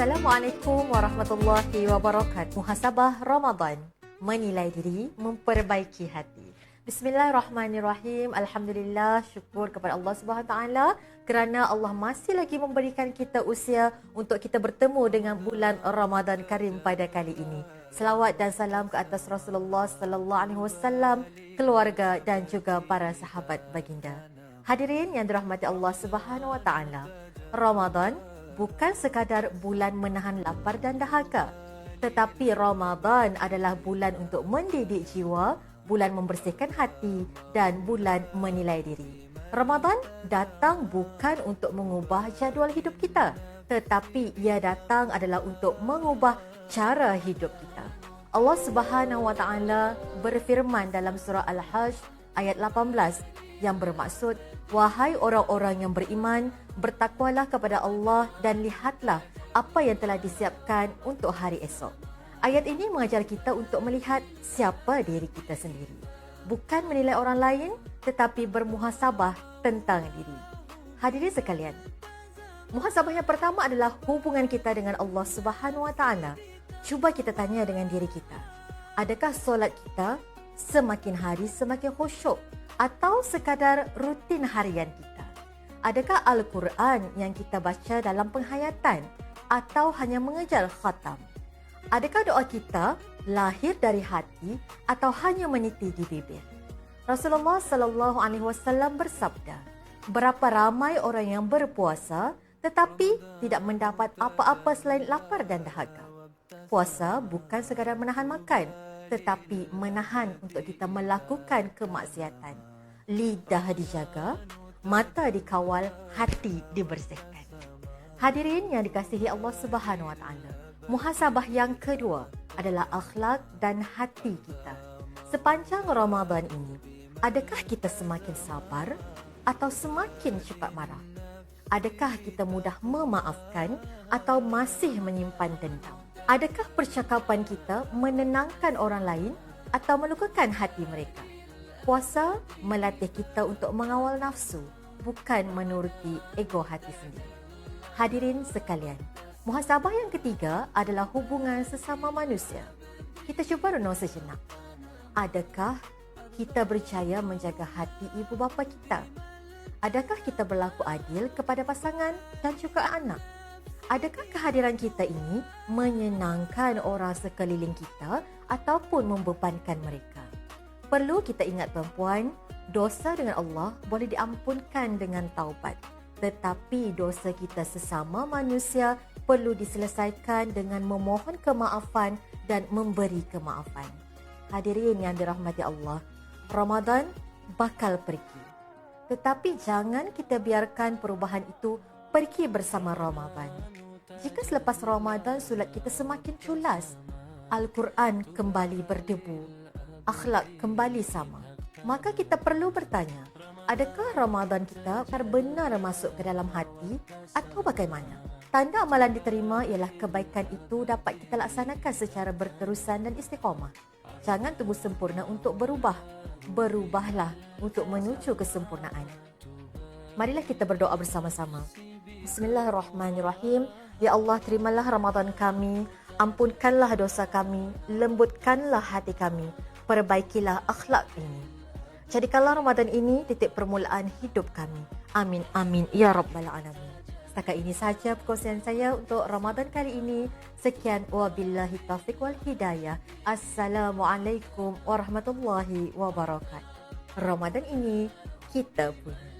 Assalamualaikum warahmatullahi wabarakatuh. Muhasabah Ramadan, menilai diri, memperbaiki hati. Bismillahirrahmanirrahim. Alhamdulillah, syukur kepada Allah Subhanahu taala kerana Allah masih lagi memberikan kita usia untuk kita bertemu dengan bulan Ramadan Karim pada kali ini. Selawat dan salam ke atas Rasulullah sallallahu alaihi wasallam, keluarga dan juga para sahabat baginda. Hadirin yang dirahmati Allah Subhanahu wa taala, Ramadan bukan sekadar bulan menahan lapar dan dahaga, tetapi Ramadan adalah bulan untuk mendidik jiwa, bulan membersihkan hati dan bulan menilai diri. Ramadan datang bukan untuk mengubah jadual hidup kita, tetapi ia datang adalah untuk mengubah cara hidup kita. Allah Subhanahu wa taala berfirman dalam surah Al-Hajj ayat 18 yang bermaksud, wahai orang-orang yang beriman, bertakwalah kepada Allah dan lihatlah apa yang telah disiapkan untuk hari esok. Ayat ini mengajar kita untuk melihat siapa diri kita sendiri. Bukan menilai orang lain, tetapi bermuhasabah tentang diri. Hadirin sekalian, muhasabah yang pertama adalah hubungan kita dengan Allah Subhanahu wa taala. Cuba kita tanya dengan diri kita. Adakah solat kita semakin hari semakin khusyuk atau sekadar rutin harian kita? Adakah Al-Quran yang kita baca dalam penghayatan atau hanya mengejar khatam? Adakah doa kita lahir dari hati atau hanya meniti di bibir? Rasulullah sallallahu alaihi wasallam bersabda, berapa ramai orang yang berpuasa tetapi tidak mendapat apa-apa selain lapar dan dahaga. Puasa bukan sekadar menahan makan, tetapi menahan untuk kita melakukan kemaksiatan. Lidah dijaga, mata dikawal, hati dibersihkan. Hadirin yang dikasihi Allah Subhanahu wa taala, muhasabah yang kedua adalah akhlak dan hati kita. Sepanjang Ramadan ini, adakah kita semakin sabar atau semakin cepat marah? Adakah kita mudah memaafkan atau masih menyimpan dendam? Adakah percakapan kita menenangkan orang lain atau melukakan hati mereka? Puasa melatih kita untuk mengawal nafsu, bukan menuruti ego hati sendiri. Hadirin sekalian, muhasabah yang ketiga adalah hubungan sesama manusia. Kita cuba renung sejenak. Adakah kita berjaya menjaga hati ibu bapa kita? Adakah kita berlaku adil kepada pasangan dan juga anak? Adakah kehadiran kita ini menyenangkan orang sekeliling kita ataupun membebankan mereka? Perlu kita ingat tuan-puan, dosa dengan Allah boleh diampunkan dengan taubat. Tetapi dosa kita sesama manusia perlu diselesaikan dengan memohon kemaafan dan memberi kemaafan. Hadirin yang dirahmati Allah, Ramadan bakal pergi. Tetapi jangan kita biarkan perubahan itu pergi bersama Ramadan. Jika selepas Ramadan solat kita semakin culas, Al-Quran kembali berdebu, akhlak kembali sama, maka kita perlu bertanya, adakah Ramadan kita benar-benar masuk ke dalam hati atau bagaimana? Tanda amalan diterima ialah kebaikan itu dapat kita laksanakan secara berterusan dan istiqamah. Jangan tunggu sempurna untuk berubah. Berubahlah untuk menuju kesempurnaan. Marilah kita berdoa bersama-sama. Bismillahirrahmanirrahim. Ya Allah, terimalah Ramadan kami, ampunkanlah dosa kami, lembutkanlah hati kami, perbaikilah akhlak ini. Jadikanlah Ramadan ini titik permulaan hidup kami. Amin, amin, ya Rabbal Alamin. Setakat ini sahaja perkongsian saya untuk Ramadan kali ini. Sekian, wabillahi taufiq wal hidayah. Assalamualaikum warahmatullahi wabarakatuh. Ramadan ini kita punya.